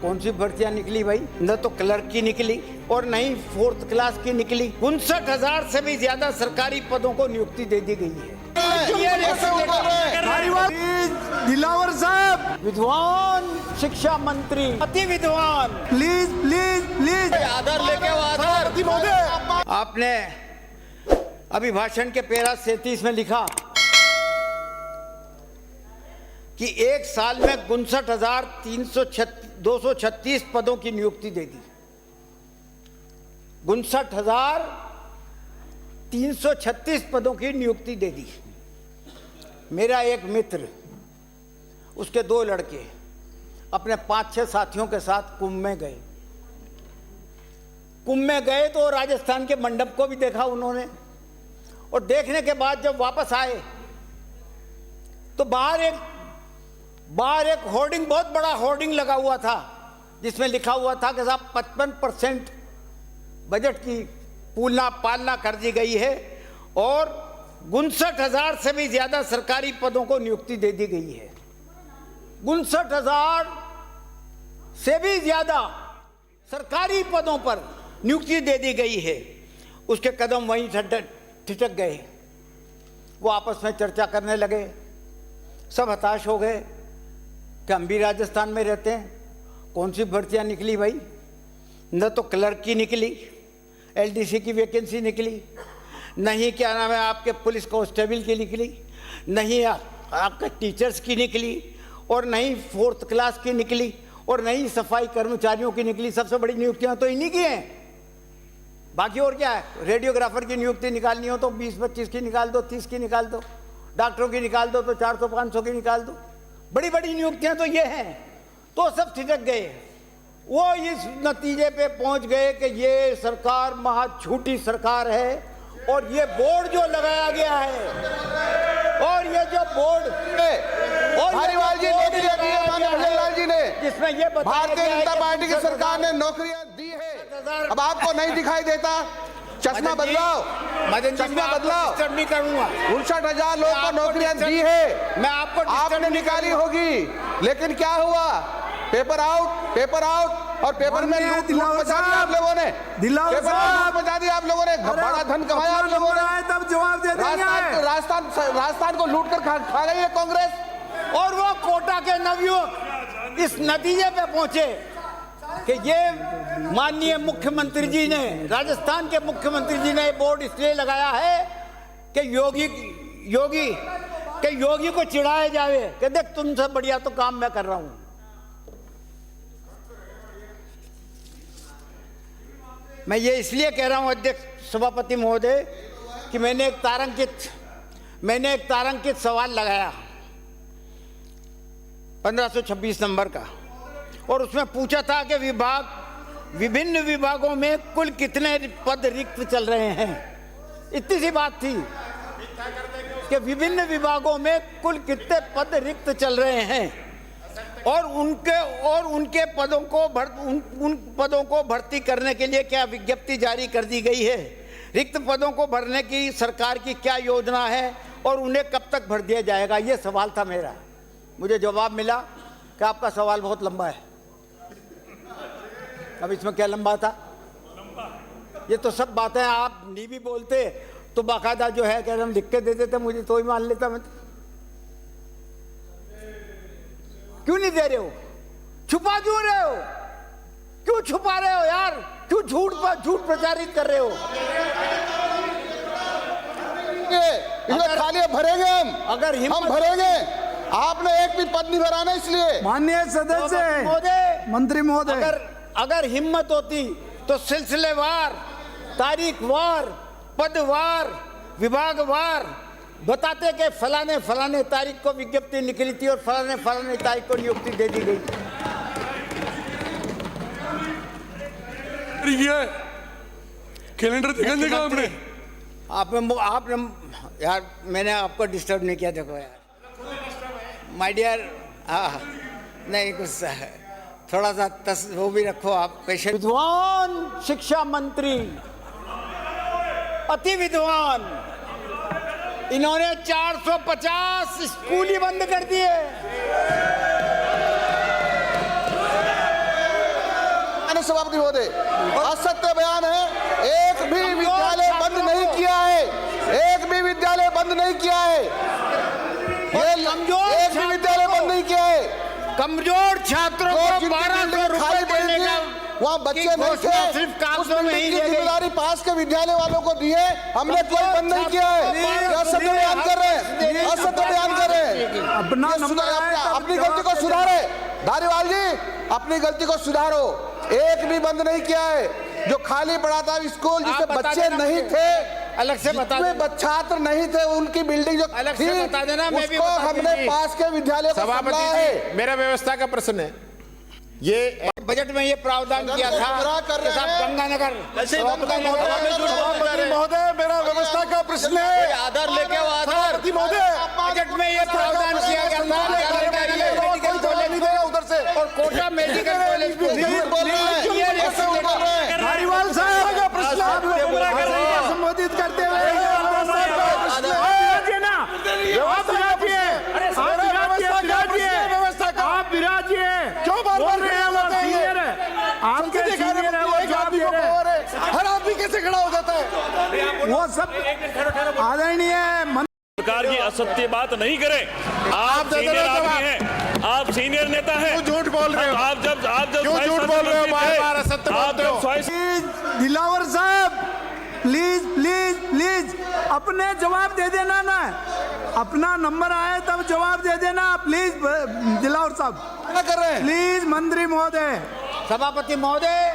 कौन सी भर्तियां निकली भाई? न तो क्लर्क की निकली और न ही 4th क्लास की निकली। 59,000 से भी ज्यादा सरकारी पदों को नियुक्ति दे दी गई है। दिलावर साहब, विद्वान शिक्षा मंत्री, अति विद्वान, प्लीज प्लीज प्लीज आधार लेके आओ, आधार। आपने अभिभाषण के पैरा 37 में लिखा कि एक साल में 59,236 पदों की नियुक्ति दे दी। 59,336 पदों की नियुक्ति दे दी। मेरा एक मित्र, उसके 2 लड़के अपने 5-6 साथियों के साथ कुंभ में गए। कुंभ में गए तो राजस्थान के मंडप को भी देखा उन्होंने, और देखने के बाद जब वापस आए तो बाहर एक होर्डिंग, बहुत बड़ा होर्डिंग लगा हुआ था, जिसमें लिखा हुआ था कि साहब 55% बजट की पालना कर दी गई है और 59,000 से भी ज्यादा सरकारी पदों को नियुक्ति दे दी गई है। 59,000 से भी ज्यादा सरकारी पदों पर नियुक्ति दे दी गई है। उसके कदम वहीं ठिठक गए। वो आपस में चर्चा करने लगे। सब हताश हो गए कि हम भी राजस्थान में रहते हैं, कौन सी भर्तियां निकली भाई? न तो क्लर्क की निकली, एलडीसी की वैकेंसी निकली, नहीं क्या नाम है आपके पुलिस कांस्टेबल की निकली, नहीं आपके टीचर्स की निकली, और नहीं 4th क्लास की निकली, और नहीं सफाई कर्मचारियों की निकली। सबसे बड़ी नियुक्तियां तो इन्हीं की हैं। बाकी और क्या है? रेडियोग्राफर की नियुक्ति निकालनी हो तो 20-25 की निकाल दो, 30 की निकाल दो, डॉक्टरों की निकाल दो तो 400-500 की निकाल दो। बड़ी बड़ी नियुक्तियां तो ये हैं। तो सब ठिठक गए। वो इस नतीजे पे पहुंच गए कि ये सरकार महा झूठी सरकार है, और ये बोर्ड जो लगाया गया है, और ये जो बोर्ड धारीवाल जी नौकरियां दी है माननीय भजनलाल जी ने, जिसमें ये भारतीय जनता पार्टी की सरकार ने नौकरियां दी है। अब आपको नहीं दिखाई देता? चश्मा बदलाओ, चश्मा बदलाओ। नहीं करूंगा। 59,000 लोगों को नौकरियां दी है, मैं आपको आपने निकाली होगी, लेकिन क्या हुआ? पेपर आउट, पेपर आउट, और पेपर में लूट मचा दी आप लोगों ने। पेपर में लूट मचा दी आप लोगों ने, बड़ा धन कमाया आप लोगों ने। तब जवाब दे देंगे। राजस्थान को लूट कर खा गई है कांग्रेस। और वो कोटा के नवयुवक इस नतीजे पे पहुंचे कि ये माननीय मुख्यमंत्री जी ने, राजस्थान के मुख्यमंत्री जी ने बोर्ड इसलिए लगाया है कि योगी को चिढ़ाया जाए कि देख तुमसे बढ़िया तो काम मैं कर रहा हूं। मैं ये इसलिए कह रहा हूं अध्यक्ष सभापति महोदय कि मैंने एक तारांकित सवाल लगाया 1526 नंबर का, और उसमें पूछा था कि विभिन्न विभागों में कुल कितने पद रिक्त चल रहे हैं। इतनी सी बात थी कि विभिन्न विभागों में कुल कितने पद रिक्त चल रहे हैं, और उनके पदों को भर्ती करने के लिए क्या विज्ञप्ति जारी कर दी गई है, रिक्त पदों को भरने की सरकार की क्या योजना है, और उन्हें कब तक भर दिया जाएगा। ये सवाल था मेरा। मुझे जवाब मिला कि आपका सवाल बहुत लंबा है। अब इसमें क्या लंबा था? ये तो सब बातें आप नहीं भी बोलते तो बाकायदा जो है क्या हम लिख के दे देते, मुझे तो ही मान लेता। मैं क्यों नहीं दे रहे हो? छुपा क्यों रहे हो? क्यों छुपा रहे हो यार? क्यों झूठ प्रचारित कर रहे हो? खाली भरेंगे अगर हम भरेंगे। आपने एक भी पद नहीं भरा ना, इसलिए। माननीय सदस्य मंत्री महोदय, अगर हिम्मत होती तो सिलसिलेवार, तारीखवार, पदवार, विभागवार बताते कि फलाने तारीख को विज्ञप्ति निकली थी और फलाने तारीख को नियुक्ति दे दी गई। कैलेंडर दिखा आपने यार, मैंने आपको डिस्टर्ब नहीं किया। देखो यार माय डियर, हाँ नहीं कुछ थोड़ा सा वो भी रखो आप पेशेंट। विद्वान शिक्षा मंत्री, अति विद्वान, इन्होंने 450 स्कूल ही बंद कर दिए। माननीय सभापति महोदय, असत्य बयान है। एक भी विद्यालय बंद नहीं किया है, एक भी विद्यालय बंद नहीं किया है, कमजोर एक भी विद्यालय बंद नहीं किया है। कमजोर छात्रों को 1200 रुपए देने का वहाँ बच्चे नहीं थे, सिर्फ उस कागजों में ही बिल्डिंग की रह गई। जिम्मेदारी पास के विद्यालय वालों को दी है, हमने कोई बंद नहीं किया है। ये असत्य बयान कर रहे हैं, असत्य बयान कर रहे हैं। अपना ये नंबर आए तब अपनी गलती को जवाब सुधारे, धारीवाल जी अपनी गलती को सुधारो। एक भी बंद नहीं किया है। जो खाली पड़ा था स्कूल जिसमें आप बता बच्चे देना नहीं मुझे। थे, अलग से बता जिसमें देना। छात्र नहीं थे, उनकी बिल्डिंग जो अलग से थी, बता देना, मैं भी उसको बता हमने दूंगी। पास के विद्यालय को सभापति संभाला है। जी, मेरा व्यवस्था का प्रश्न है। ये बजट में ये प्रावधान किया था गुमराह कर कि रहे साहब हैं। गंगानगर सभापति महोदय, मेरा व्यवस्था का प्रश्न है। आधार लेके आओ, आधार सभापति महोदय, बजट में ये प्रावधान किया गया था मेडिकल कॉलेज उधर से और कोटा मेडिकल कॉलेज को झूठ बोल रहे हैं, ऐसे बोल रहे हैं। धारीवाल साहब का प्रश्न संबोधित करते हुए आप विराजिए। क्यों बार-बार बोल रहे हैं, वो सीनियर है, आपके सीनियर है, वो जवाब दे रहे हैं। हर आदमी कैसे खड़ा हो जाता है? वो सब आदरणीय सरकार की असत्य बात नहीं करें। आप सीनियर आदमी हैं, आप सीनियर नेता हैं। झूठ बोल रहे हो। आप जब क्यों झूठ बोल रहे हो? बार-बार असत्य बोलते हो। दिलावर साहब प्लीज प्लीज प्लीज अपने जवाब दे देना ना, अपना नंबर आए तब जवाब दे देना प्लीज। दिलावर साहब क्या कर रहे हैं? प्लीज मंत्री महोदय। सभापति महोदय